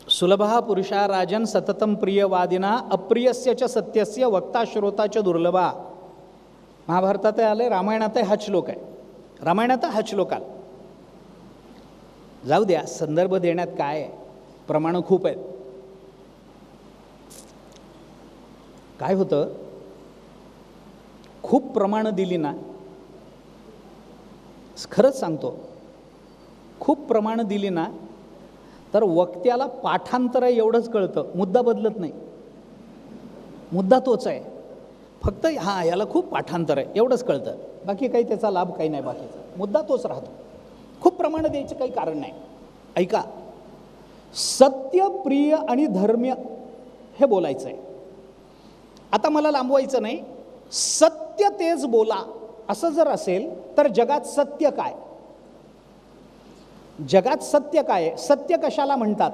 सुलभः पुरुषा राजन सततं प्रियवादिना अप्रियस्य च सत्यस्य वक्ता श्रोता च दुर्लभा. महाभारतात आले, रामायणात हा श्लोक आहे. रामायणात हा श्लोक आला. जाऊ द्या, संदर्भ देण्यात काय आहे, प्रमाणं खूप आहेत. काय होतं, खूप प्रमाणं दिली ना, खरंच सांगतो, खूप प्रमाणं दिली ना तर वक्त्याला पाठांतर आहे एवढंच कळतं, मुद्दा बदलत नाही. मुद्दा तोच आहे, फक्त हां याला खूप पाठांतर आहे एवढंच कळतं, बाकी काही त्याचा लाभ काही नाही. बाकीचा मुद्दा तोच राहतो. खूप प्रमाणं द्यायचं काही कारण नाही. ऐका, सत्य, प्रिय आणि धर्म्य हे बोलायचं आहे. आता मला लांबवायचं नाही. सत्य तेच बोला असं जर असेल तर जगात सत्य काय, जगात सत्य काय आहे, सत्य कशाला म्हणतात,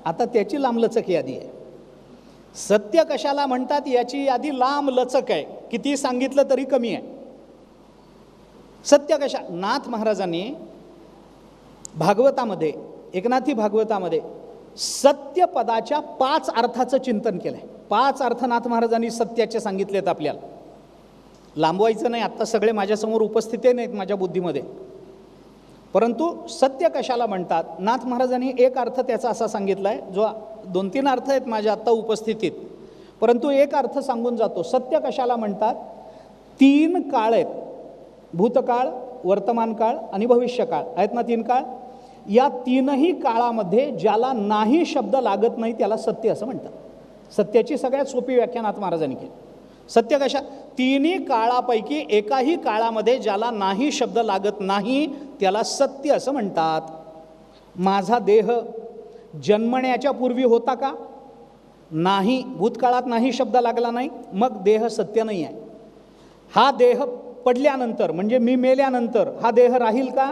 आता त्याची लांबलचक यादी आहे. सत्य कशाला म्हणतात याची यादी लांब लचक आहे, किती सांगितलं तरी कमी आहे. सत्य कशा, नाथ महाराजांनी भागवतामध्ये, एकनाथी भागवतामध्ये सत्य पदाच्या 5 अर्थाचं चिंतन केलं आहे. 5 अर्थ नाथ महाराजांनी सत्याचे सांगितलेत आपल्याला. लांबवायचं नाही, आत्ता सगळे माझ्यासमोर उपस्थित नाहीत माझ्या बुद्धीमध्ये, परंतु सत्य कशाला म्हणतात, नाथ महाराजांनी एक अर्थ त्याचा असा सांगितला आहे, जो 2-3 अर्थ आहेत माझ्या आत्ता उपस्थितीत, परंतु एक अर्थ सांगून जातो. सत्य कशाला म्हणतात, 3 काळ आहेत, भूतकाळ, वर्तमान काळ आणि भविष्यकाळ आहेत ना, 3 काळ. या 3ही काळामध्ये ज्याला नाही शब्द लागत नाही त्याला सत्य असं म्हणतात. सत्याची सगळ्यात सोपी व्याख्या नाथ महाराजांनी केली. सत्य कशा, 3ही काळापैकी एकाही काळामध्ये ज्याला नाही शब्द लागत नाही त्याला सत्य असं म्हणतात. माझा देह जन्मण्याच्या पूर्वी होता का, नाही, भूतकाळात नाही शब्द लागला नाही, मग देह सत्य नाही आहे. हा देह पडल्यानंतर म्हणजे मी मेल्यानंतर हा देह राहील का,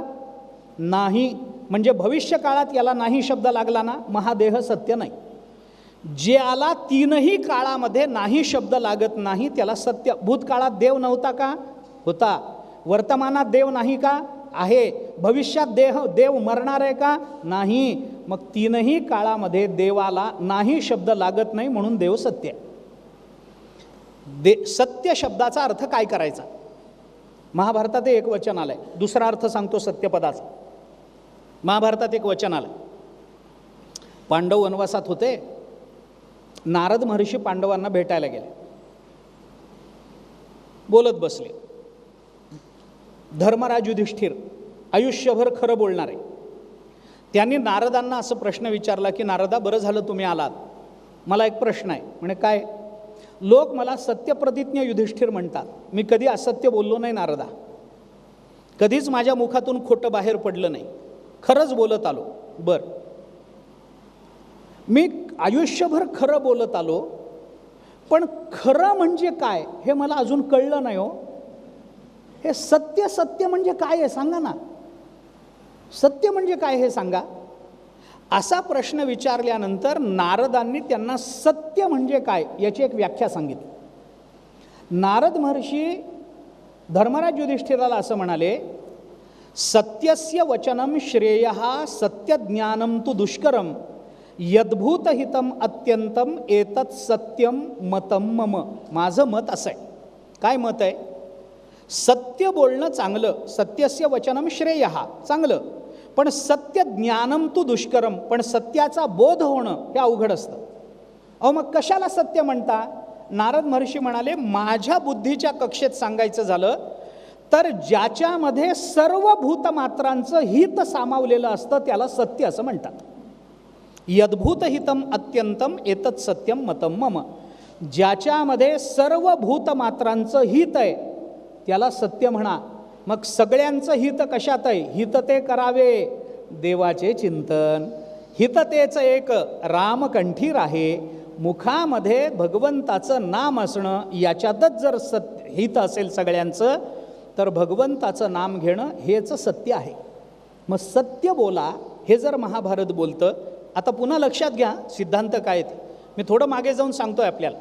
नाही, म्हणजे भविष्य काळात याला नाही शब्द लागला ना, मग हा देह सत्य नाही. ज्याला 3ही काळामध्ये नाही शब्द लागत नाही त्याला सत्य. भूतकाळात देव नव्हता का, होता. वर्तमानात देव नाही का, आहे. भविष्यात देव मरणार आहे का, नाही. मग 3ही काळामध्ये देवाला नाही शब्द लागत नाही म्हणून देव सत्य आहे. सत्य शब्दाचा अर्थ काय करायचा, महाभारतात एक वचन आलंय. दुसरा अर्थ सांगतो सत्यपदाचा. महाभारतात एक वचन आलंय. पांडव वनवासात होते, नारद महर्षी पांडवांना भेटायला गेले, बोलत बसले. धर्मराज युधिष्ठिर आयुष्यभर खरं बोलणारे, त्यांनी नारदांना असं प्रश्न विचारला की, नारदा, बरं झालं तुम्ही आलात, मला एक प्रश्न आहे. म्हणे काय, लोक मला सत्यप्रतिज्ञ युधिष्ठिर म्हणतात, मी कधी असत्य बोललो नाही नारदा, कधीच माझ्या मुखातून खोटं बाहेर पडलं नाही, खरंच बोलत आलो. बरं, मी आयुष्यभर खरं बोलत आलो, पण खरं म्हणजे काय हे मला अजून कळलं नाही हो. हे सत्य, सत्य म्हणजे काय आहे सांगा ना, सत्य म्हणजे काय हे सांगा. असा प्रश्न विचारल्यानंतर नारदांनी त्यांना सत्य म्हणजे काय याची एक व्याख्या सांगितली. नारद महर्षी धर्मराज युधिष्ठिराला असं म्हणाले, सत्यस्य वचनम श्रेयः सत्यज्ञानम तु दुष्करम यद्भूत हितम अत्यंतम एतत् सत्यम मतम मम. माझं मत असं आहे. काय मत आहे, सत्य बोलणं चांगलं, सत्यस्य वचनम श्रेयः चांगलं, पण सत्य ज्ञानम तु दुष्करम, पण सत्याचा बोध होणं हे अवघड असतं. अहो मग कशाला सत्य म्हणता. नारद महर्षी म्हणाले, माझ्या बुद्धीच्या कक्षेत सांगायचं झालं तर ज्याच्यामध्ये सर्व भूतमात्रांचं हित सामावलेलं असतं त्याला सत्य असं म्हणतात. यद्भूत हितम अत्यंतम एतत् सत्यम मतम मम. ज्याच्यामध्ये सर्व भूतमात्रांचं हित आहे त्याला सत्य म्हणा. मग सगळ्यांचं हित कशात आहे, हित ते करावे देवाचे चिंतन. हिततेचं एक रामकंठी राहे, मुखामध्ये भगवंताचं नाम असणं, याच्यातच जर हित असेल सगळ्यांचं तर भगवंताचं नाम घेणं हेच सत्य आहे. मग सत्य बोला हे जर महाभारत बोलतं. आता पुन्हा लक्षात घ्या सिद्धांत काय ते, मी थोडं मागे जाऊन सांगतोय आपल्याला.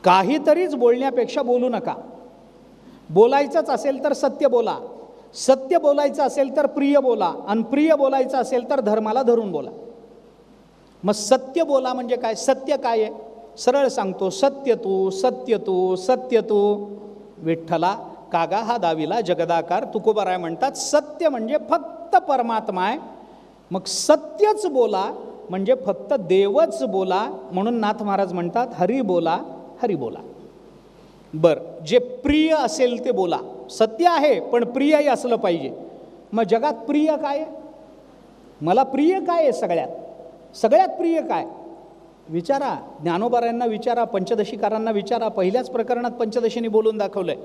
काहीतरीच बोलण्यापेक्षा बोलू नका. बोलायचंच असेल तर सत्य बोला, सत्य बोलायचं असेल तर प्रिय बोला, आणि प्रिय बोलायचं असेल तर धर्माला धरून बोला. मग सत्य बोला म्हणजे काय? सत्य काय आहे? सरळ सांगतो, सत्य तू, सत्य तू, सत्य तू. विठ्ठला कागा हा दाविला जगदाकार. तुकोबाराय म्हणतात सत्य म्हणजे फक्त परमात्मा आहे. मग सत्यच बोला म्हणजे फक्त देवच बोला. म्हणून नाथ महाराज म्हणतात हरी बोला, हरी बोला. बर, जे प्रिय असेल ते बोला. सत्य आहे पण प्रियही असलं पाहिजे. मग जगात प्रिय काय आहे? मला प्रिय काय आहे? सगळ्यात प्रिय काय? विचारा, ज्ञानोबारायांना विचारा, पंचदशीकारांना विचारा. पहिल्याच प्रकरणात पंचदशीने बोलून दाखवलंय,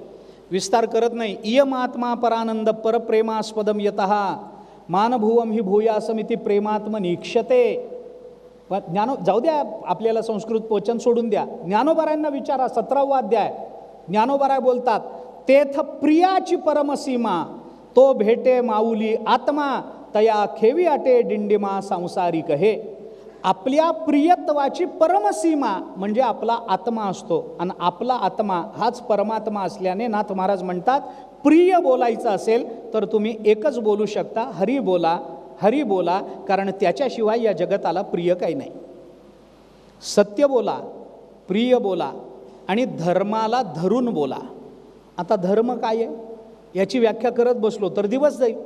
विस्तार करत नाही. इयमात्मा परानंद परप्रेमास्पदम यतः मानभुवम ही भूयासमिती प्रेमात्मनीक्षते. जाऊ द्या, आपल्याला संस्कृत वचन सोडून द्या. ज्ञानोबारायांना विचारा, 17वा अध्याय. ज्ञानोबाराय बोलतात तेथ प्रियाची परमसीमा तो भेटे माऊली आत्मा तया खेवी अटे डिंडिमा सांसारिक. हे आपल्या प्रियत्वाची परमसीमा म्हणजे आपला आत्मा असतो. आणि आपला आत्मा हाच परमात्मा असल्याने नाथ महाराज म्हणतात प्रिय बोलायचं असेल तर तुम्ही एकच बोलू शकता, हरी बोला, हरी बोला. कारण त्याच्याशिवाय या जगताला प्रिय काही नाही. सत्य बोला, प्रिय बोला आणि धर्माला धरून बोला. आता धर्म काय आहे याची व्याख्या करत बसलो तर दिवस जाईल.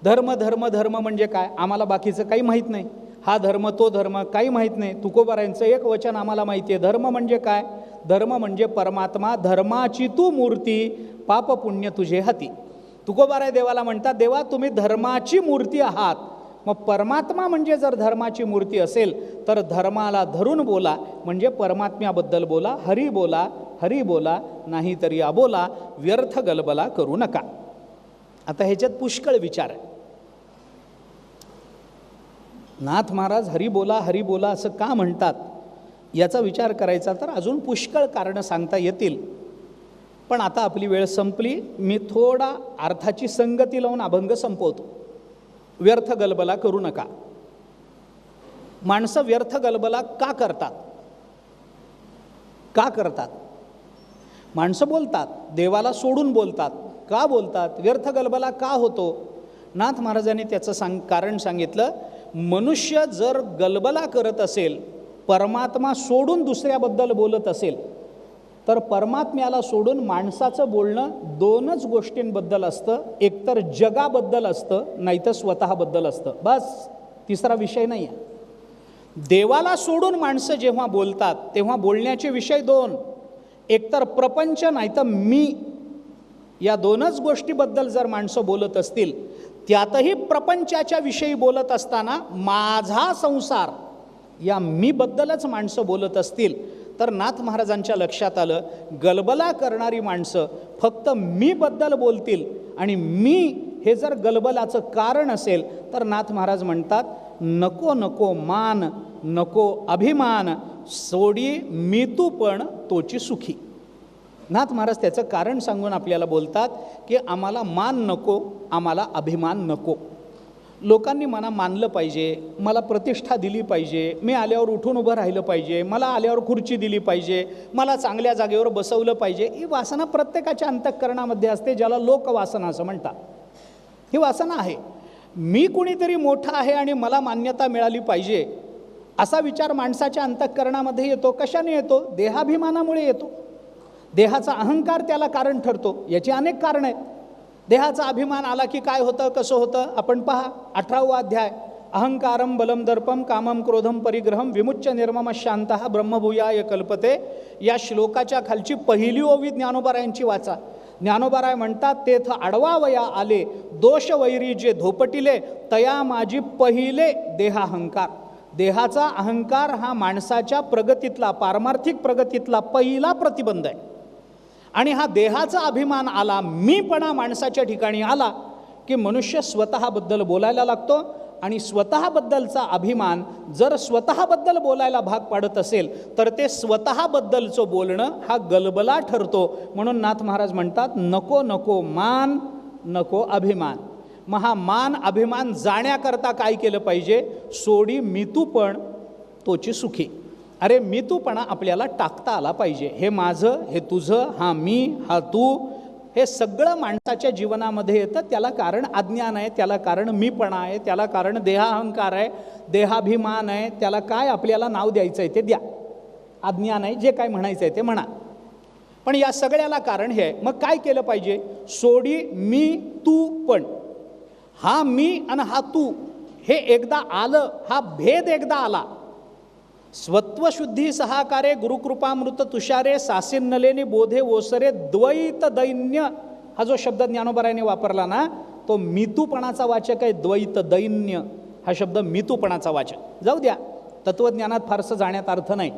धर्म धर्म धर्म म्हणजे काय? आम्हाला बाकीचं काही माहीत नाही. हा धर्म तो धर्म काही माहीत नाही. तुकोबारायांचं एक वचन आम्हाला माहिती आहे. धर्म म्हणजे काय? धर्म म्हणजे परमात्मा. धर्माची तू मूर्ती, पाप पुण्य तुझे हाती. तुकोबाराय देवाला म्हणतात देवा तुम्ही धर्माची मूर्ती आहात. मग परमात्मा म्हणजे जर धर्माची मूर्ती असेल तर धर्माला धरून बोला म्हणजे परमात्म्याबद्दल बोला. हरी बोला, हरी बोला, नाही तरी अबोला, व्यर्थ गलबला करू नका. आता ह्याच्यात पुष्कळ विचार आहे. नाथ महाराज हरी बोला असं का म्हणतात याचा विचार करायचा तर अजून पुष्कळ कारणं सांगता येतील. पण आता आपली वेळ संपली. मी थोडा अर्थाची संगती लावून अभंग संपवतो. व्यर्थ गलबला करू नका. माणसं व्यर्थ गलबला का करतात? का करतात? माणसं बोलतात, देवाला सोडून बोलतात. का बोलतात? व्यर्थ गलबला का होतो? नाथ महाराजांनी त्याचं कारण सांगितलं. मनुष्य जर गलबला करत असेल, परमात्मा सोडून दुसऱ्याबद्दल बोलत असेल तर परमात्म्याला सोडून माणसाचं बोलणं दोनच गोष्टींबद्दल असतं. एकतर जगाबद्दल असतं, नाहीतर स्वतःबद्दल असतं. बस, तिसरा विषय नाही आहे. देवाला सोडून माणसं जेव्हा बोलतात तेव्हा बोलण्याचे विषय दोन. एकतर प्रपंच नाहीतर मी. या दोनच गोष्टीबद्दल जर माणसं बोलत असतील, त्यातही प्रपंचाच्या विषयी बोलत असताना माझा संसार या मीबद्दलच माणसं बोलत असतील तर नाथ महाराजांच्या लक्षात आलं गलबला करणारी माणसं फक्त मीबद्दल बोलतील आणि मी हे जर गलबलाचं कारण असेल तर नाथ महाराज म्हणतात नको नको मान, नको अभिमान, सोडी मी तू पण तोची सुखी. नाथ महाराज त्याचं कारण सांगून आपल्याला बोलतात की आम्हाला मान नको, आम्हाला अभिमान नको. लोकांनी मला मानलं पाहिजे, मला प्रतिष्ठा दिली पाहिजे, मी आल्यावर उठून उभं राहिलं पाहिजे, मला आल्यावर खुर्ची दिली पाहिजे, मला चांगल्या जागेवर बसवलं पाहिजे. ही वासना प्रत्येकाच्या अंतःकरणामध्ये असते, ज्याला लोकवासना असं म्हणतात. ही वासना आहे. मी कुणीतरी मोठा आहे आणि मला मान्यता मिळाली पाहिजे असा विचार माणसाच्या अंतःकरणामध्ये येतो. कशाने येतो? देहाभिमानामुळे येतो. देहाचा अहंकार त्याला कारण ठरतो. याची अनेक कारणं आहेत. देहाचा अभिमान आला की काय होतं, कसं होतं आपण पहा. 18वा अध्याय. अहंकारम बलम दर्पम कामम क्रोधम परिग्रहम विमुच्य निर्मम शांतः ब्रह्मभूयाय कल्पते. या श्लोकाच्या खालची पहिली ओवी ज्ञानोबारायांची वाचा. ज्ञानोबाराय म्हणतात तेथ आडवावया आले दोष वैरी जे धोपटिले तया माझी पहिले देहाहंकार. देहाचा अहंकार हा माणसाच्या प्रगतीतला, पारमार्थिक प्रगतीतला पहिला प्रतिबंध आहे. आणि हा देहाचा अभिमान आला, मीपणा माणसाच्या ठिकाणी आला की मनुष्य स्वतःबद्दल बोलायला लागतो. आणि स्वतःबद्दलचा अभिमान जर स्वतःबद्दल बोलायला भाग पाडत असेल तर ते स्वतःबद्दलचं बोलणं हा गलबला ठरतो. म्हणून नाथ महाराज म्हणतात नको नको मान, नको अभिमान. मग हा मान अभिमान जाण्याकरता काय केलं पाहिजे? सोडी मीतू पण तोची सुखी. अरे मीतूपणा आपल्याला टाकता आला पाहिजे. हे माझं, हे तुझं, हा मी, हा तू, हे सगळं माणसाच्या जीवनामध्ये येतं. त्याला कारण अज्ञान आहे, त्याला कारण मीपणा आहे, त्याला कारण देहाहंकार आहे, देहाभिमान आहे. त्याला काय आपल्याला नाव द्यायचं आहे ते द्या, अज्ञान आहे, जे काय म्हणायचं आहे ते म्हणा. पण या सगळ्याला कारण हे आहे. मग काय केलं पाहिजे? सोडी मी तू पण. हा मी आणि हा तू हे एकदा आलं, हा भेद एकदा आला. स्वत्वशुद्धी सहाकारे गुरुकृपामृत तुषारे सासिन्नलेने बोधे ओसरे द्वैत दैन्य. हा जो शब्द ज्ञानोबरायाने वापरला ना, तो मितूपणाचा वाचक आहे. द्वैत दैन्य हा शब्द मितूपणाचा वाचक. जाऊ द्या, तत्त्वज्ञानात फारसं जाण्यात अर्थ नाही,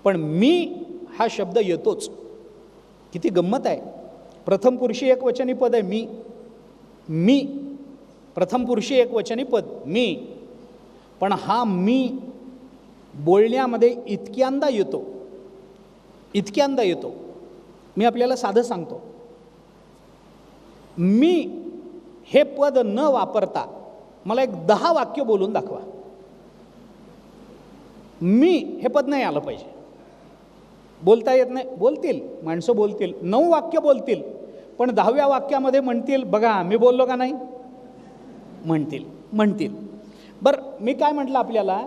पण मी हा शब्द येतोच. किती गंमत आहे. प्रथम पुरुषी एकवचनी पद आहे मी. मी प्रथम पुरुषी एकवचनी पद मी. पण हा मी बोलण्यामध्ये इतक्यांदा येतो, इतक्यांदा येतो. मी आपल्याला साधं सांगतो. मी हे पद न वापरता मला एक 10 वाक्य बोलून दाखवा. मी हे पद नाही आलं पाहिजे. बोलता येत नाही, बोलतील माणसं, बोलतील 9 वाक्य बोलतील, पण 10व्या वाक्यामध्ये म्हणतील बघा मी बोललो का नाही, म्हणतील. बरं, मी काय म्हटलं आपल्याला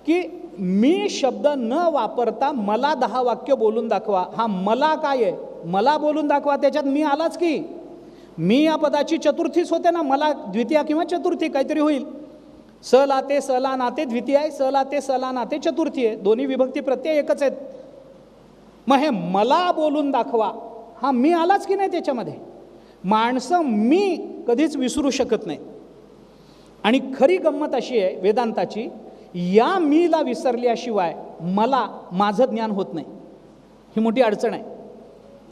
की मी शब्द न वापरता मला 10 वाक्य बोलून दाखवा. हा मला काय आहे? मला बोलून दाखवा. त्याच्यात मी आलाच की. मी या पदाची चतुर्थीच होते ना. मला द्वितीया किंवा चतुर्थी काहीतरी होईल. स लाते स ला नाते द्वितीय आहे, स लाते स ला नाते चतुर्थी आहे. दोन्ही विभक्ती प्रत्यय एकच आहेत. मग हे मला बोलून दाखवा, हा मी आलाच की नाही त्याच्यामध्ये. माणसं मी कधीच विसरू शकत नाही. आणि खरी गंमत अशी आहे वेदांताची, या मीला विसरल्याशिवाय मला माझं ज्ञान होत नाही. ही मोठी अडचण आहे.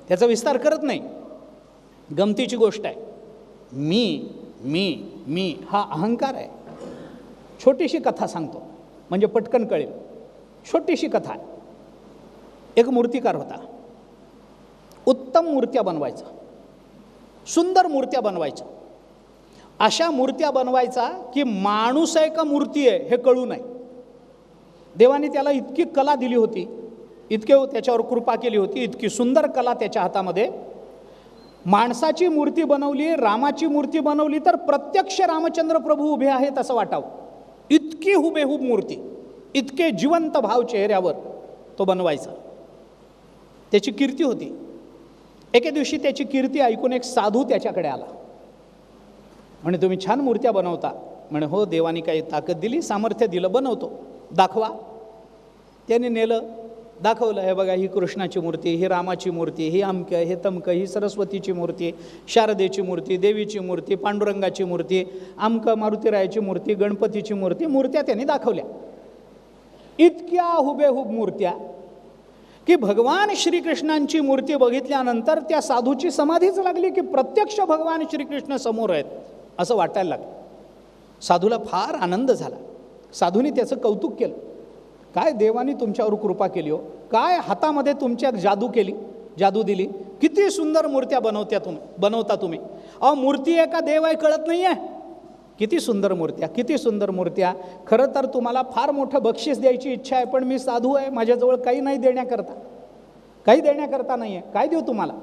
त्याचा विस्तार करत नाही. गमतीची गोष्ट आहे. मी मी मी हा अहंकार आहे. छोटीशी कथा सांगतो म्हणजे पटकन कळेल. छोटीशी कथा आहे. एक मूर्तिकार होता. उत्तम मूर्त्या बनवायचा, सुंदर मूर्त्या बनवायचा. अशा मूर्त्या बनवायचा की माणूस आहे का मूर्ती आहे हे कळू नये. देवाने त्याला इतकी कला दिली होती, इतके त्याच्यावर कृपा केली होती, इतकी सुंदर कला त्याच्या हातामध्ये. माणसाची मूर्ती बनवली, रामाची मूर्ती बनवली तर प्रत्यक्ष रामचंद्र प्रभू उभे आहेत असं वाटावं. इतकी हुबेहूब मूर्ती, इतके जिवंत भाव चेहऱ्यावर तो बनवायचा. त्याची कीर्ती होती. एके दिवशी त्याची कीर्ती ऐकून एक साधू त्याच्याकडे आला. म्हणे तुम्ही छान मूर्त्या बनवता. म्हणे हो, देवानी काही ताकद दिली, सामर्थ्य दिलं, बनवतो. दाखवा. त्याने नेलं, दाखवलं. हे बघा, ही कृष्णाची मूर्ती, ही रामाची मूर्ती, ही अमकं, हे तमकं, ही सरस्वतीची मूर्ती, शारदेची मूर्ती, देवीची मूर्ती, पांडुरंगाची मूर्ती, अमकं मारुतीरायाची मूर्ती, गणपतीची मूर्ती. मूर्त्या त्यांनी दाखवल्या. इतक्या हुबेहूब मूर्त्या की भगवान श्रीकृष्णांची मूर्ती बघितल्यानंतर त्या साधूची समाधीच लागली की प्रत्यक्ष भगवान श्रीकृष्ण समोर आहेत असं वाटायला लागलं. साधूला फार आनंद झाला. साधूने त्याचं कौतुक केलं. काय देवानी तुमच्यावर कृपा केली हो, काय हातामध्ये तुमच्या जादू दिली, किती सुंदर मूर्त्या बनवता तुम्ही. अहो, मूर्ती आहे का देव आहे कळत नाही आहे. किती सुंदर मूर्त्या, किती सुंदर मूर्त्या. खरं तर तुम्हाला फार मोठं बक्षीस द्यायची इच्छा आहे, पण मी साधू आहे, माझ्याजवळ काही नाही देण्याकरता नाही आहे. काय देऊ तुम्हाला?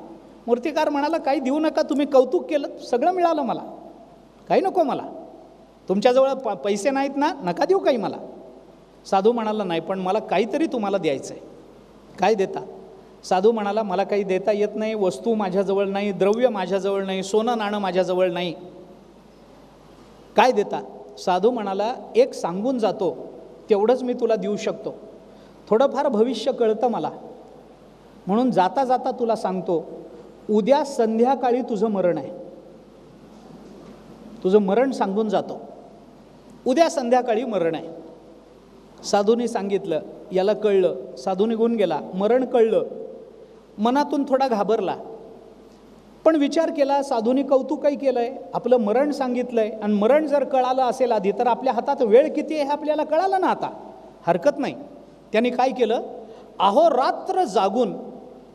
मूर्तिकार म्हणाला काही देऊ नका, तुम्ही कौतुक केलं, सगळं मिळालं मला, काही नको मला. तुमच्याजवळ पैसे नाहीत ना, नका देऊ काही मला. साधू म्हणाला नाही, पण मला काहीतरी तुम्हाला द्यायचं आहे. काय देता? साधू म्हणाला मला काही देता येत नाही, वस्तू माझ्याजवळ नाही, द्रव्य माझ्याजवळ नाही, सोनं नाणं माझ्याजवळ नाही. काय देता? साधू म्हणाला एक सांगून जातो, तेवढंच मी तुला देऊ शकतो. थोडंफार भविष्य कळतं मला, म्हणून जाता जाता तुला सांगतो, उद्या संध्याकाळी तुझं मरण आहे. तुझं मरण सांगून जातो, उद्या संध्याकाळी मरण आहे. साधूने सांगितलं. याला कळलं. साधू निघून गेला. मरण कळलं. मनातून थोडा घाबरला, पण विचार केला. साधूने कौतुकही केलं आहे, आपलं मरण सांगितलं आहे, आणि मरण जर कळालं असेल आधी तर आपल्या हातात वेळ किती आहे हे आपल्याला कळालं ना आता, हरकत नाही. त्यांनी काय केलं, अहोरात्र जागून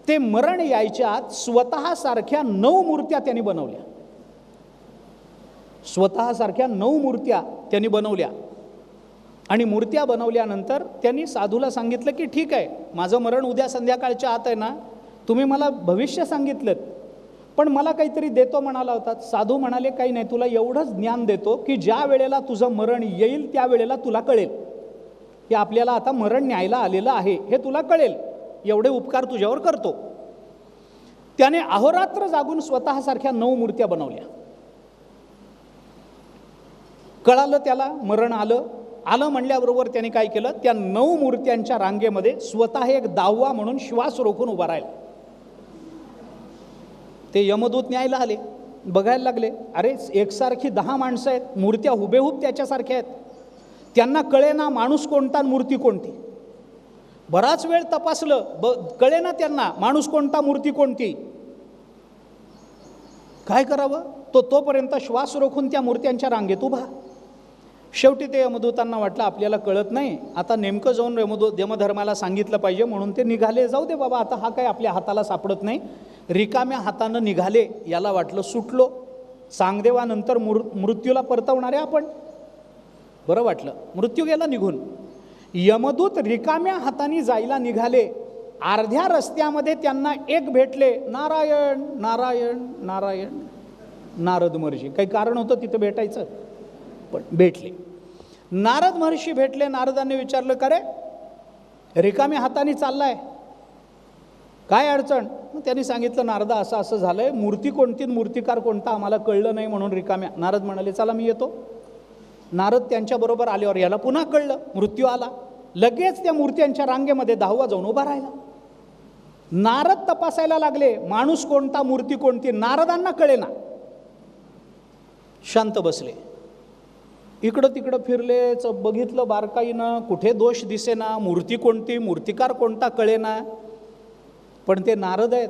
ते मरण यायच्या आत स्वतःसारख्या 9 मूर्त्या त्यांनी बनवल्या. स्वतःसारख्या 9 मूर्त्या त्यांनी बनवल्या. आणि मूर्त्या बनवल्यानंतर त्यांनी साधूला सांगितलं की ठीक आहे, माझं मरण उद्या संध्याकाळच्या आत आहे ना, तुम्ही मला भविष्य सांगितलं, पण मला काहीतरी देतो म्हणाला होता. साधू म्हणाले काही नाही, तुला एवढंच ज्ञान देतो की ज्या वेळेला तुझं मरण येईल त्या वेळेला तुला कळेल की आपल्याला आता मरण न्यायला आलेलं आहे, हे तुला कळेल, एवढे उपकार तुझ्यावर करतो. त्याने अहोरात्र जागून स्वतःसारख्या 9 मूर्त्या बनवल्या. कळालं त्याला मरण आलं म्हणल्याबरोबर त्याने काय केलं, त्या 9 मूर्त्यांच्या रांगेमध्ये स्वतः एक दावा म्हणून श्वास रोखून उभा राहिला. ते यमदूत न्यायला आले, बघायला लागले, अरे एकसारखी 10 माणसं आहेत, मूर्त्या हुबेहूब त्याच्यासारख्या आहेत. त्यांना कळेना माणूस कोणता मूर्ती कोणती. बराच वेळ तपासलं, कळेना त्यांना माणूस कोणता मूर्ती कोणती. काय करावं, तोपर्यंत श्वास रोखून त्या मूर्त्यांच्या रांगेत उभा. शेवटी ते यमदूतांना वाटलं आपल्याला कळत नाही, आता नेमकं जाऊन यमधर्माला सांगितलं पाहिजे, म्हणून ते निघाले. जाऊ दे बाबा, आता हा काय आपल्या हाताला सापडत नाही. रिकाम्या हातानं निघाले. याला वाटलं सुटलो, सांगदेवानंतर मृत्यूला परतवणारे आपण. बरं वाटलं, मृत्यू गेला निघून. यमदूत रिकाम्या हाताने जायला निघाले. अर्ध्या रस्त्यामध्ये त्यांना एक भेटले, नारायण नारायण नारायण. नारद महर्षी, काही कारण होतं तिथं भेटायचं, पण भेटले. नारद महर्षी भेटले. नारदांनी विचारलं, का रे रिकाम्या हाताने चाललाय, काय अडचण. मग त्यांनी सांगितलं, नारदा असं असं झालंय, मूर्ती कोणती मूर्तिकार कोणता आम्हाला कळलं नाही म्हणून रिकाम्या. नारद म्हणाले, चला मी येतो. नारद त्यांच्याबरोबर आल्यावर याला पुन्हा कळलं, मृत्यू आला. लगेच त्या मूर्त्यांच्या रांगेमध्ये 10वा जाऊन उभा राहिला. नारद तपासायला लागले, माणूस कोणता मूर्ती कोणती. नारदांना कळेना, शांत बसले. इकडं तिकडं फिरले, बघितलं बारकाईनं, कुठे दोष दिसेना, मूर्ती कोणती मूर्तिकार कोणता कळेना. पण ते नारद आहेत,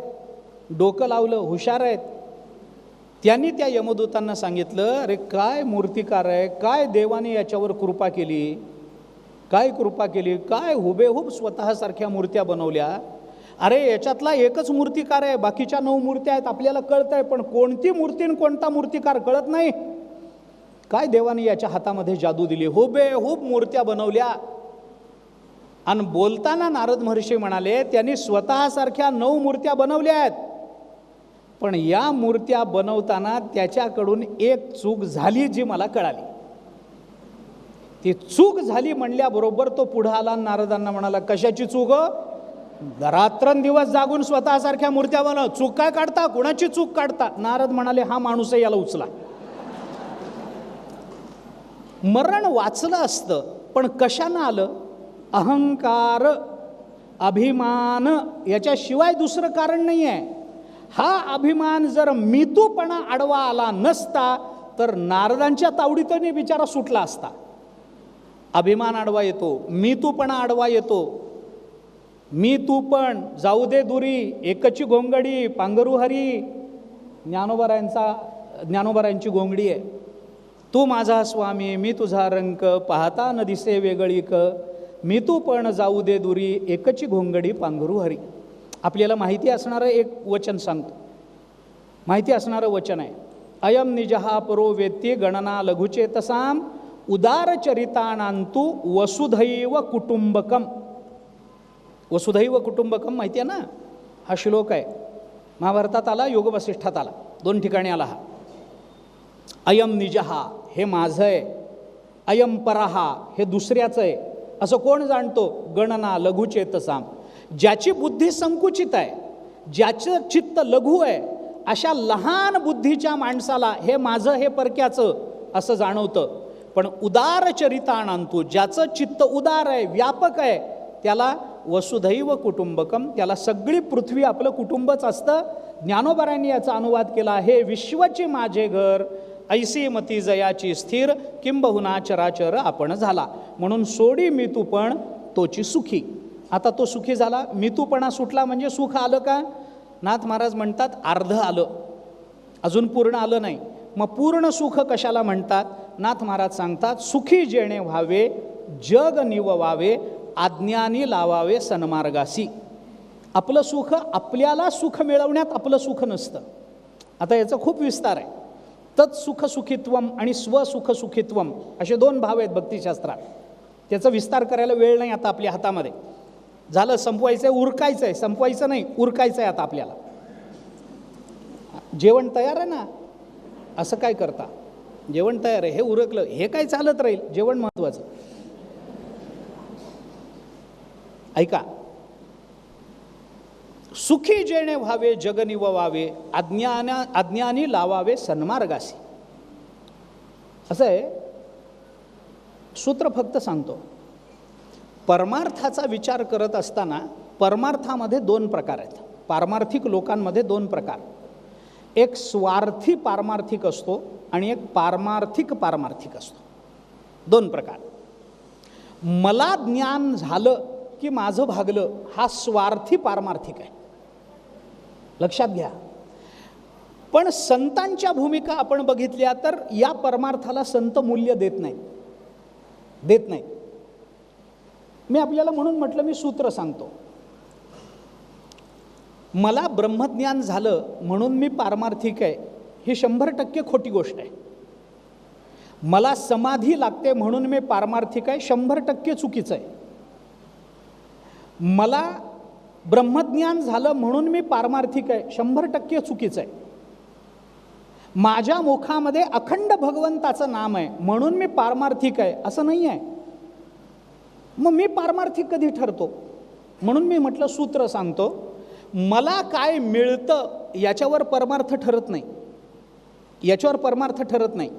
डोकं लावलं, हुशार आहेत. त्यांनी त्या यमदूतांना सांगितलं, अरे काय मूर्तिकार आहे, काय देवाने याच्यावर कृपा केली, काय कृपा केली, काय हुबेहूब स्वतःसारख्या मूर्त्या बनवल्या. अरे याच्यातला एकच मूर्तिकार आहे, बाकीच्या 9 मूर्त्या आहेत, आपल्याला कळत आहे, पण कोणती मूर्ती कोणता मूर्तिकार कळत नाही. काय देवाने याच्या हातामध्ये जादू दिली, हुबेहूब मूर्त्या बनवल्या. आणि बोलताना नारद महर्षी म्हणाले, त्यांनी स्वतःसारख्या 9 मूर्त्या बनवल्या आहेत, पण या मूर्त्या बनवताना त्याच्याकडून एक चूक झाली जी मला कळाली. ती चूक झाली म्हणल्याबरोबर तो पुढे आला, नारदांना म्हणाला, कशाची चूक. रात्रंदिवस जागून स्वतःसारख्या मूर्त्या बनव, चूक काय काढता, कुणाची चूक काढता. नारद म्हणाले, हा माणूस आहे, याला उचला. मरण वाचलं असतं, पण कशानं आलं. अहंकार, अभिमान, याच्याशिवाय दुसरं कारण नाही आहे. हा अभिमान जर मीतूपणा आडवा आला नसता तर नारदांच्या तावडीतही बिचारा सुटला असता. अभिमान आडवा येतो, मीतूपणा आडवा येतो. मी तू पण जाऊ दे दुरी, एकची घोंगडी पांघरू हरी. ज्ञानोबरायांची घोंगडी आहे. तू माझा स्वामी, मी तुझा रंक, पाहता न दिसे वेगळी क. मी तू पण जाऊ दे दुरी, एकची घोंगडी पांघरू हरी. आपल्याला माहिती असणारं एक वचन सांगतो, माहिती असणारं वचन आहे. अयम निजहा परो वेत्ती गणना लघुचेतसाम उदारचरितानांतु वसुधैव कुटुंबकम. वसुधैव कुटुंबकम माहिती आहे ना, हा श्लोक आहे. महाभारतात आला, योग वसिष्ठात आला, 2 ठिकाणी आला हा. अयम निजहा हे माझं आहे, अयम परहा हे दुसऱ्याचं आहे, असं कोण जाणतो. गणना लघुचेतसाम, ज्याची बुद्धी संकुचित आहे, ज्याचं चित्त लघु आहे, अशा लहान बुद्धीच्या माणसाला हे माझं हे परक्याचं असं जाणवतं. पण उदार चरितानांतू, ज्याचं चित्त उदार आहे, व्यापक आहे, त्याला वसुधैव कुटुंबकम, त्याला सगळी पृथ्वी आपलं कुटुंबच असतं. ज्ञानोबरायांनी याचा अनुवाद केला, हे विश्वचे माझे घर, ऐसी मती जयाची स्थिर, किंबहुना चराचर आपण झाला. म्हणून सोडी मी तू पण तोची सुखी. आता तो सुखी झाला, मितूपणा सुटला म्हणजे सुख आलं का. नाथ महाराज म्हणतात अर्ध आलं, अजून पूर्ण आलं नाही. मग पूर्ण सुख कशाला म्हणतात. नाथ महाराज सांगतात, सुखी जेणे व्हावे जग निववावे, आज्ञानी लावावे सन्मार्गासी. आपलं सुख आपल्याला सुख मिळवण्यात आपलं सुख नसतं. आता याचा खूप विस्तार आहे. तत्सुख सुखित्वम आणि स्वसुख सुखित्वम असे 2 भाव आहेत भक्तिशास्त्रात. त्याचा विस्तार करायला वेळ नाही आता आपल्या हातामध्ये. झालं, संपवायचं आहे, उरकायचं आहे, संपवायचं नाही, उरकायचं आहे आता आपल्याला. जेवण तयार आहे ना, असं काय करता? जेवण तयार आहे, हे उरकलं, हे काय चालत राहील, जेवण महत्वाचं. ऐका, सुखी जेणे व्हावे जग निववावे, अज्ञानी लावावे सन्मार्गासी. असं आहे. सूत्र फक्त सांगतो. परमार्थाचा विचार करत असताना परमार्थामध्ये दोन प्रकार आहेत. पारमार्थिक लोकांमध्ये दोन प्रकार. एक स्वार्थी पारमार्थिक असतो आणि एक पारमार्थिक असतो. दोन प्रकार. मला ज्ञान झालं की माझं भागलं, हा स्वार्थी पारमार्थिक आहे, लक्षात घ्या. पण संतांच्या भूमिका आपण बघितल्या तर या परमार्थाला संत मूल्य देत नाही. मी आपल्याला म्हणून म्हटलं, मी सूत्र सांगतो. मला ब्रह्मज्ञान झालं म्हणून मी पारमार्थिक आहे, ही 100% खोटी गोष्ट आहे. मला समाधी लागते म्हणून मी पारमार्थिक आहे, 100% चुकीचं आहे. मला ब्रह्मज्ञान झालं म्हणून मी पारमार्थिक आहे, 100% चुकीचं आहे. माझ्या मुखामध्ये अखंड भगवंताचं नाम आहे म्हणून मी पारमार्थिक आहे, असं नाही आहे. मग मी पारमार्थिक कधी ठरतो? म्हणून मी म्हटलं सूत्र सांगतो. मला काय मिळतं याच्यावर परमार्थ ठरत नाही, याच्यावर परमार्थ ठरत नाही.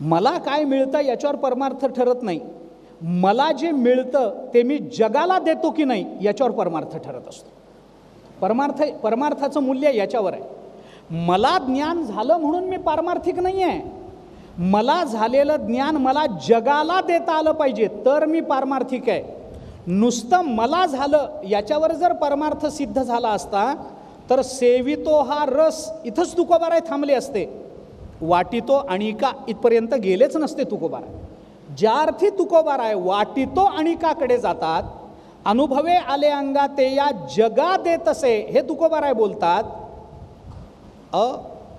मला काय मिळतं याच्यावर परमार्थ ठरत नाही. मला जे मिळतं ते मी जगाला देतो की नाही याच्यावर परमार्थ ठरत असतो. परमार्थाचं मूल्य याच्यावर आहे. मला ज्ञान झालं म्हणून मी पारमार्थिक नाही आहे. मला झालेलं ज्ञान मला जगाला देता आलं पाहिजे तर मी पारमार्थिक आहे. नुसतं मला झालं याच्यावर जर परमार्थ सिद्ध झाला असता तर सेवितो हा रस इथंच तुकोबाराय थांबले असते. वाटितो आणिका इथपर्यंत गेलेच नसते तुकोबाराय. ज्या अर्थी तुकोबाराय वाटितो आणिकाकडे जातात, अनुभवे आले अंगा ते या जगा देत असे, हे तुकोबाराय बोलतात.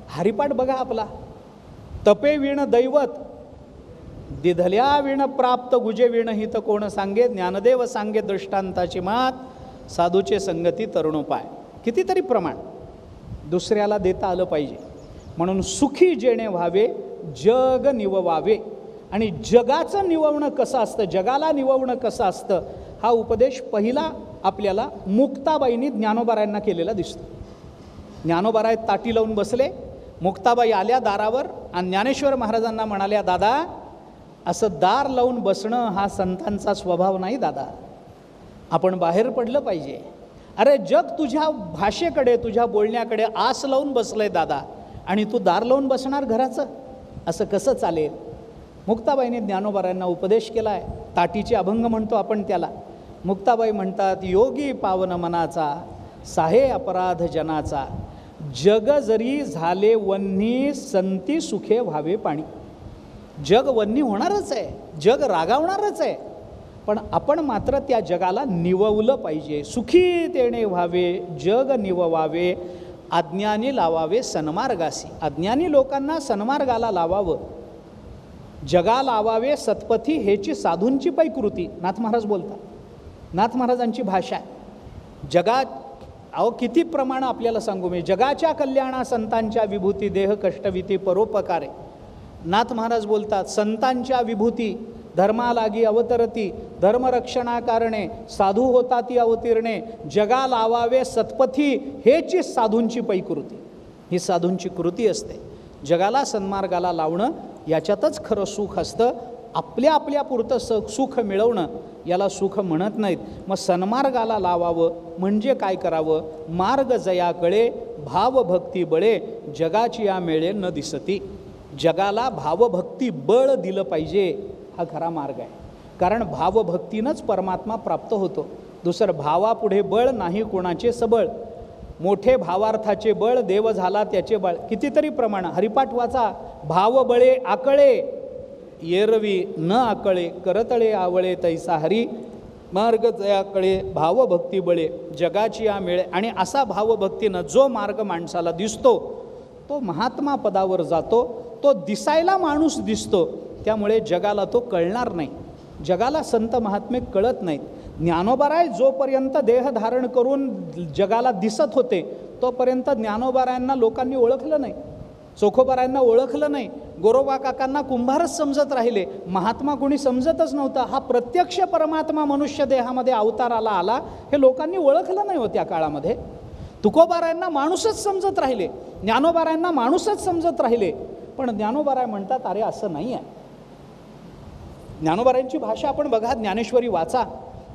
हरिपाठ बघा आपला. तपे विण दैवत दिधल्या विण प्राप्त गुजे विण हित कोण सांगे, ज्ञानदेव सांगे दृष्टांताची मात, साधूचे संगती तरुणोपाय. कितीतरी प्रमाण दुसऱ्याला देता आलं पाहिजे. म्हणून सुखी जेणे व्हावे जग निववावे. आणि जगाचं निववणं कसं असतं, जगाला निववणं कसं असतं, हा उपदेश पहिला आपल्याला मुक्ताबाईंनी ज्ञानोबारायांना केलेला दिसतो. ज्ञानोबाराय ताटी लावून बसले, मुक्ताबाई आल्या दारावर आणि ज्ञानेश्वर महाराजांना म्हणाल्या, दादा असं दार लावून बसणं हा संतांचा स्वभाव नाही दादा, आपण बाहेर पडलं पाहिजे. अरे जग तुझ्या भाषेकडे तुझ्या बोलण्याकडे आस लावून बसलंय दादा, आणि तू दार लावून बसणार घराचं, असं कसं चालेल. मुक्ताबाईने ज्ञानोबारायांना उपदेश केला आहे. ताटीचे अभंग म्हणतो आपण त्याला. मुक्ताबाई म्हणतात, योगी पावन मनाचा साहे अपराध जनाचा, जग जरी झाले वन्ही संती सुखे व्हावे पाणी. जग वन्ही होणारच आहे, जग रागावणारच आहे, पण आपण मात्र त्या जगाला निववलं पाहिजे. सुखी तेणे व्हावे जग निववावे, अज्ञानी लावावे सन्मार्गासी. अज्ञानी लोकांना सन्मार्गाला लावावं, जगा लावावे सत्पथी, हेची साधूंची पैकृती. नाथ महाराज बोलतात, नाथ महाराजांची भाषा आहे. जगात किती प्रमाण आपल्याला सांगू मी. जगाच्या कल्याणा संतांच्या विभूती, देह कष्टविती परोपकारे. नाथ महाराज बोलतात, संतांच्या विभूती धर्मालागी अवतरती, धर्मरक्षणा कारणे साधू होता ती अवतीर्णे, जगा लावावे सत्पथी, हेची साधूंची पैकृती. ही साधूंची कृती असते. जगाला सन्मार्गाला लावणं याच्यातच खरं सुख असतं. आपल्या पुरतं सुख मिळवणं याला सुख म्हणत नाहीत. मग सन्मार्गाला लावावं म्हणजे काय करावं, मार्ग जया कळे भावभक्ती बळे, जगाची या मेळे न दिसती. जगाला भावभक्ती बळ दिलं पाहिजे, हा खरा मार्ग आहे. कारण भावभक्तीनंच परमात्मा प्राप्त होतो. दुसरं भावापुढे बळ नाही कोणाचे सबळ, मोठे भावार्थाचे बळ देव झाला त्याचे बळ. कितीतरी प्रमाण हरिपाठ वाचा. भाव बळे आकळे येरवी न आकळे, करतळे आवळे तैसा हरी, मार्ग जयाकळे भावभक्ती बळे, जगाची या मेळे. आणि असा भावभक्तीनं जो मार्ग माणसाला दिसतो तो महात्मा पदावर जातो. तो दिसायला माणूस दिसतो, त्यामुळे जगाला तो कळणार नाही. जगाला संत महात्मे कळत नाहीत. ज्ञानोबाराय जोपर्यंत देह धारण करून जगाला दिसत होते तोपर्यंत ज्ञानोबारायांना लोकांनी ओळखलं नाही, चोखोबारायांना ओळखलं नाही, गोरोबा काकांना कुंभारच समजत राहिले, महात्मा कोणी समजतच नव्हता. हा प्रत्यक्ष परमात्मा मनुष्य देहामध्ये अवताराला आला हे लोकांनी ओळखलं नाही हो त्या काळामध्ये. तुकोबारायांना माणूसच समजत राहिले, ज्ञानोबारायांना माणूसच समजत राहिले. पण ज्ञानोबाराय म्हणतात अरे असं नाही आहे. ज्ञानोबारायांची भाषा आपण बघा, ज्ञानेश्वरी वाचा,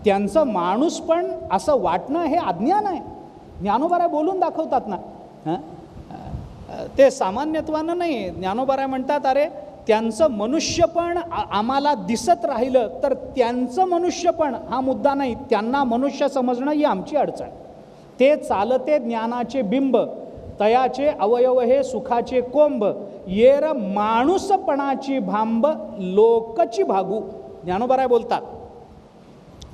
त्यांचं माणूस पण असं वाटणं हे अज्ञान आहे. ज्ञानोबाराय बोलून दाखवतात ना, ते सामान्यत्वानं नाही. ज्ञानोबाराय म्हणतात अरे त्यांचं मनुष्यपण आम्हाला दिसत राहिलं तर त्यांचं मनुष्यपण हा मुद्दा नाही, त्यांना मनुष्य समजणं ही आमची अडचण. ते चालते ज्ञानाचे बिंब, तयाचे अवयव हे सुखाचे कोंब, येर माणूसपणाची भांब लोकची भागू. ज्ञानोबाराय बोलतात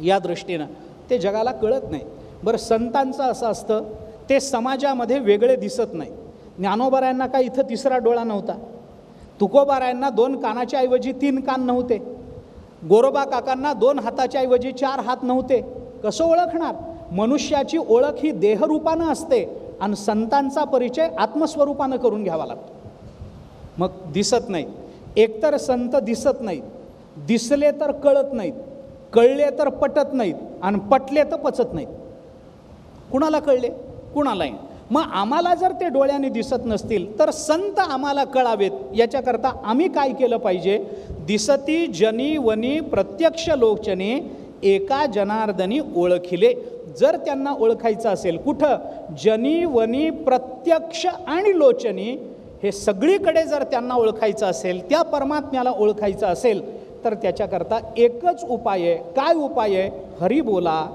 या दृष्टीनं ते जगाला कळत नाही. बरं, संतांचं असं असतं ते समाजामध्ये वेगळे दिसत नाही. ज्ञानोबारायांना काय इथं तिसरा डोळा नव्हता, तुकोबारायांना 2 कानाच्या ऐवजी 3 कान नव्हते, गोरोबा काकांना 2 हाताच्या ऐवजी 4 हात नव्हते. कसं ओळखणार? मनुष्याची ओळख ही देहरूपानं असते आणि संतांचा परिचय आत्मस्वरूपानं करून घ्यावा लागतो. मग दिसत नाहीत, एकतर संत दिसत नाहीत, दिसले तर कळत नाहीत, कळले तर पटत नाहीत आणि पटले तर पचत नाहीत. कुणाला कळले कुणालाही. मग आम्हाला जर ते डोळ्याने दिसत नसतील तर संत आम्हाला कळावेत, याच्याकरता आम्ही काय केलं पाहिजे? दिसती जनी वनी प्रत्यक्ष लोचने एका जनार्दनी ओळखिले. जर त्यांना ओळखायचं असेल कुठं? जनी वनी प्रत्यक्ष आणि लोचनी हे सगळीकडे जर त्यांना ओळखायचं असेल, त्या परमात्म्याला ओळखायचं असेल तर त्याच्याकरता एकच उपाय आहे. काय उपाय आहे? हरी बोला,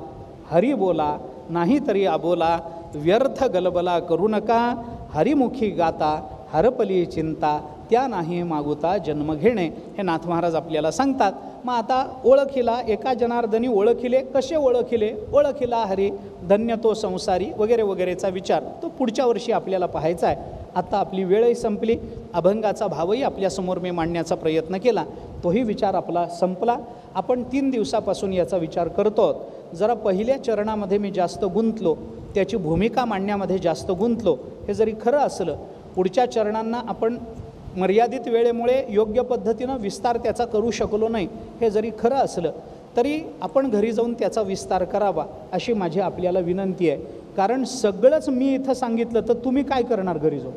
हरी बोला, नाही तरी अबोला, व्यर्थ गलबला करू नका, हरिमुखी गाता, हरपली चिंता, त्या नाही मागुता जन्म घेणे. हे नाथ महाराज आपल्याला सांगतात. मग आता ओळखिला एका जनार्दनी ओळखिले. कसे ओळखिले? ओळखिला हरी, धन्य तो संसारी, वगैरे वगैरेचा विचार तो पुढच्या वर्षी आपल्याला पाहायचा आहे. आता आपली वेळही संपली, अभंगाचा भावही आपल्यासमोर मी मांडण्याचा प्रयत्न केला, तोही विचार आपला संपला. आपण 3 दिवसापासून याचा विचार करतो. जरा पहिल्या चरणामध्ये मी जास्त गुंतलो, त्याची भूमिका मांडण्यामध्ये जास्त गुंतलो. हे जरी खरं असलं, पुढच्या चरणांना आपण मर्यादित वेळेमुळे योग्य पद्धतीनं विस्तार त्याचा करू शकलो नाही, हे जरी खरं असलं तरी आपण घरी जाऊन त्याचा विस्तार करावा अशी माझी आपल्याला विनंती आहे. कारण सगळंच मी इथं सांगितलं तर तुम्ही काय करणार घरी जाऊन?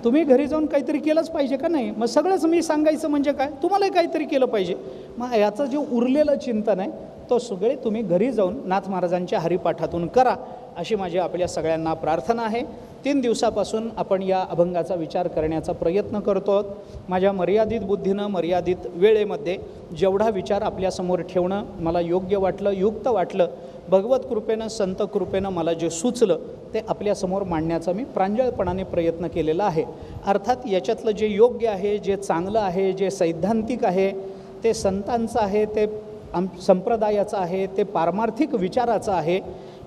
तुम्ही घरी जाऊन काहीतरी केलंच पाहिजे का नाही? मग सगळंच मी सांगायचं म्हणजे काय? तुम्हालाही काहीतरी केलं पाहिजे. मग याचं जे उरलेलं चिंतन आहे तो सगळे तुम्ही घरी जाऊन नाथ महाराजांच्या हरिपाठातून करा अशी माझी आपल्या सगळ्यांना प्रार्थना आहे. 3 दिवसापासून आपण या अभंगाचा विचार करण्याचा प्रयत्न करतो. माझ्या मर्यादित बुद्धीनं, मर्यादित वेळेमध्ये जेवढा विचार आपल्यासमोर ठेवणं मला योग्य वाटलं, युक्त वाटलं, भगवत कृपेनं, संत कृपेनं मला जे सुचलं ते आपल्यासमोर मांडण्याचा मी प्रांजळपणाने प्रयत्न केलेला आहे. अर्थात याच्यातलं जे योग्य आहे, जे चांगलं आहे, जे सैद्धांतिक आहे, ते संतांचं आहे, ते संप्रदायाचं आहे, ते पारमार्थिक विचाराचं आहे.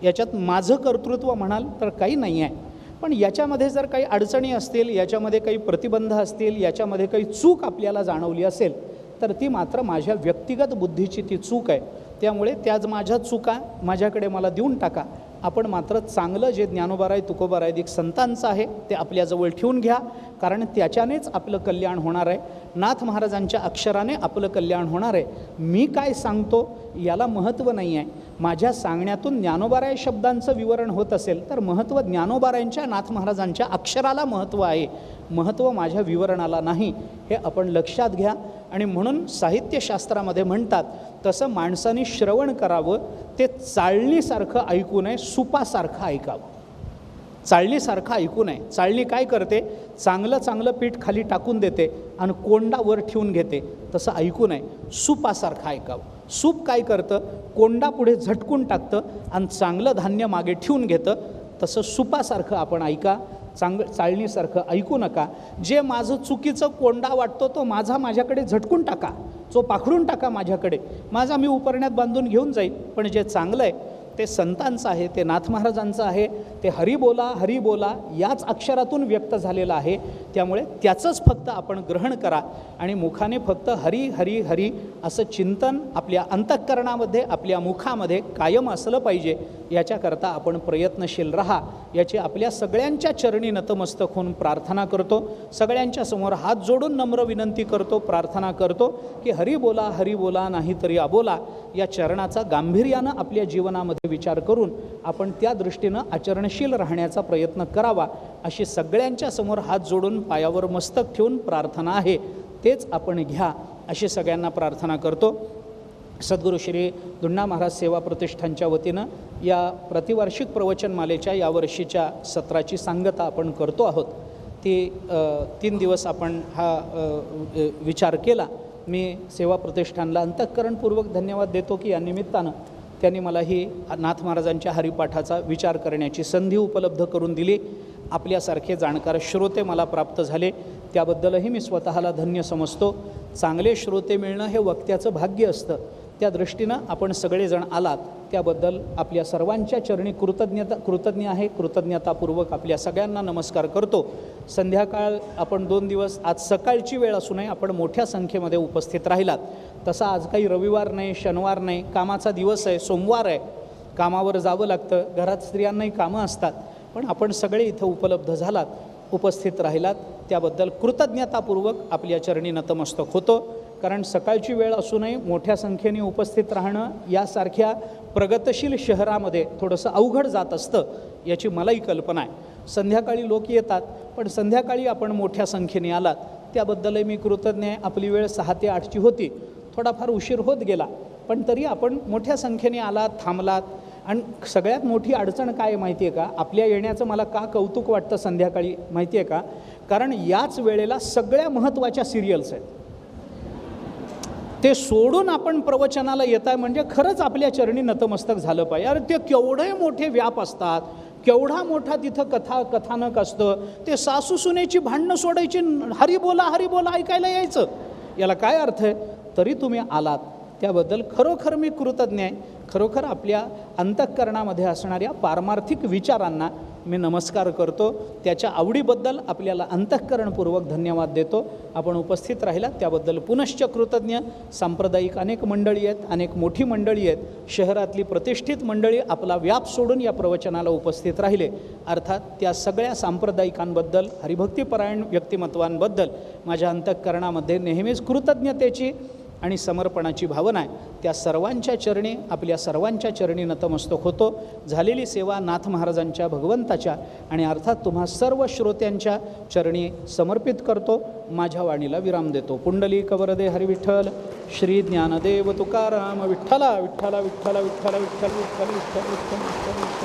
याच्यात माझं कर्तृत्व म्हणाल तर काही नाही आहे. पण याच्यामध्ये जर काही अडचणी असतील, याच्यामध्ये काही प्रतिबंध असतील, याच्यामध्ये काही चूक आपल्याला जाणवली असेल तर ती मात्र माझ्या व्यक्तिगत बुद्धीची ती चूक आहे. त्यामुळे त्याच माझ्या चुका माझ्याकडे मला देऊन टाका. आपण मात्र चांगलं जे ज्ञानोबाराय, तुकोबाराय संतांचं आहे ते आपल्याजवळ ठेवून घ्या, कारण त्याच्यानेच आपलं कल्याण होणार आहे. नाथ महाराजांच्या अक्षराने आपलं कल्याण होणार आहे. मी काय सांगतो याला महत्त्व नाही आहे. माझ्या सांगण्यातून ज्ञानोबाराय शब्दांचं विवरण होत असेल तर महत्त्व ज्ञानोबारायांच्या, नाथ महाराजांच्या अक्षराला महत्त्व आहे, महत्त्व माझ्या विवरणाला नाही. हे आपण लक्षात घ्या. आणि म्हणून साहित्यशास्त्रामध्ये म्हणतात तसं माणसाने श्रवण करावं, ते चाळणीसारखं ऐकू नये, सुपासारखं ऐकावं. चाळणीसारखं ऐकू नये. चाळणी काय करते? चांगलं चांगलं पीठ खाली टाकून देते आणि कोंडा वर ठेवून घेते. तसं ऐकू नये, सुपासारखं ऐकावं. सूप काय करतं? कोंडा पुढे झटकून टाकतं आणि चांगलं धान्य मागे ठेवून घेतं. तसं सुपासारखं आपण ऐका, चाळणीसारखं ऐकू नका. जे माझं चुकीचं कोंडा वाटतो तो माझ्याकडे झटकून टाका, जो पाखडून टाका माझ्याकडे, माझा मी उपरण्यात बांधून घेऊन जाईल. पण जे चांगलं आहे ते संतांचं आहे, ते नाथ महाराजांचं आहे, ते हरी बोला याच अक्षरातून व्यक्त झालेलं आहे. त्यामुळे त्याचंच फक्त आपण ग्रहण करा आणि मुखाने फक्त हरी हरी हरी असं चिंतन आपल्या अंतःकरणामध्ये, आपल्या मुखामध्ये कायम असलं पाहिजे. याच्याकरता आपण प्रयत्नशील राहा, याची आपल्या सगळ्यांच्या चरणी नतमस्तक होऊन प्रार्थना करतो. सगळ्यांच्या समोर हात जोडून नम्र विनंती करतो, प्रार्थना करतो की हरी बोला नाही तरी अबोला या चरणाचा गांभीर्यानं आपल्या जीवनामध्ये विचार करून आपण त्या दृष्टीनं आचरणशील राहण्याचा प्रयत्न करावा, अशी सगळ्यांच्या समोर हात जोडून पायावर मस्तक ठेवून प्रार्थना आहे. तेच आपण घ्या अशी सगळ्यांना प्रार्थना करतो. सद्गुरू श्री दुण्णा महाराज सेवा प्रतिष्ठानच्या वतीनं या प्रतिवार्षिक प्रवचनमालेच्या यावर्षीच्या सत्राची सांगता आपण करतो आहोत. ती 3 दिवस आपण हा विचार केला. मी सेवा प्रतिष्ठानला अंतःकरणपूर्वक धन्यवाद देतो की या निमित्तानं त्यांनी मला ही नाथ महाराजांच्या हरिपाठाचा विचार करण्याची संधी उपलब्ध करून दिली. आपल्यासारखे जाणकार श्रोते मला प्राप्त झाले, त्याबद्दलही मी स्वतःला धन्य समजतो. चांगले श्रोते मिळणं हे वक्त्याचं भाग्य असतं. त्या दृष्टीनं आपण सगळेजण आलात त्याबद्दल आपल्या सर्वांच्या चरणी कृतज्ञ आहे. कृतज्ञतापूर्वक आपल्या सगळ्यांना नमस्कार करतो. संध्याकाळ आपण 2 दिवस, आज सकाळची वेळ असूनही आपण मोठ्या संख्येमध्ये उपस्थित राहिलात. तसा आज काही रविवार नाही, शनिवार नाही, कामाचा दिवस आहे, सोमवार आहे, कामावर जावं लागतं, घरात स्त्रियांनाही कामं असतात, पण आपण सगळे इथं उपलब्ध झालात, उपस्थित राहिलात, त्याबद्दल कृतज्ञतापूर्वक आपल्या चरणी नतमस्तक होतो. कारण सकाळची वेळ असूनही मोठ्या संख्येने उपस्थित राहणं यासारख्या प्रगतशील शहरामध्ये थोडंसं अवघड जात असतं, याची मलाही कल्पना आहे. संध्याकाळी लोक येतात, पण संध्याकाळी आपण मोठ्या संख्येने आलात त्याबद्दलही मी कृतज्ञ आहे. आपली वेळ 6 ते 8ची होती, थोडाफार उशीर होत गेला, पण तरी आपण मोठ्या संख्येने आलात, थांबलात. आणि सगळ्यात मोठी अडचण काय आहे माहिती आहे का? आपल्या येण्याचं मला का कौतुक वाटतं संध्याकाळी माहिती आहे का? कारण याच वेळेला सगळ्या महत्त्वाच्या सिरियल्स आहेत. ते सोडून आपण प्रवचनाला येत आहे म्हणजे खरंच आपल्या चरणी नतमस्तक झालं पाहिजे. अरे ते केवढे मोठे व्याप असतात, केवढा मोठा तिथं कथानक असतं. ते सासू सुनेची भांडणं सोडायची, हरी बोला ऐकायला यायचं, याला काय अर्थ आहे? तरी तुम्ही आलात त्याबद्दल खरोखर मी कृतज्ञ आहे. खरोखर आपल्या अंतःकरणामध्ये असणाऱ्या पारमार्थिक विचारांना मी नमस्कार करतो. त्याच्या आवडीबद्दल आपल्याला अंतःकरणपूर्वक धन्यवाद देतो. आपण उपस्थित राहिलात त्याबद्दल पुनश्च कृतज्ञ. सांप्रदायिक अनेक मंडळी आहेत, अनेक मोठी मंडळी आहेत, शहरातली प्रतिष्ठित मंडळी आपला व्याप सोडून या प्रवचनाला उपस्थित राहिले. अर्थात त्या सगळ्या सांप्रदायिकांबद्दल, हरिभक्तीपरायण व्यक्तिमत्वांबद्दल माझ्या अंतःकरणामध्ये नेहमीच कृतज्ञतेची आणि समर्पणाची भावना आहे. त्या सर्वांच्या चरणी, आपल्या सर्वांच्या चरणी नतमस्तक होतो. झालेली सेवा नाथ महाराजांच्या, भगवंताच्या आणि अर्थात तुम्हा सर्व श्रोत्यांच्या चरणी समर्पित करतो. माझ्या वाणीला विराम देतो. पुंडलिक वरदे हरिविठ्ठल. श्री ज्ञानदेव तुकाराम विठ्ठला विठ्ठला विठ्ठला विठ्ठला विठ्ठल विठ्ठल विठ्ठल विठ्ठल विठ्ठल.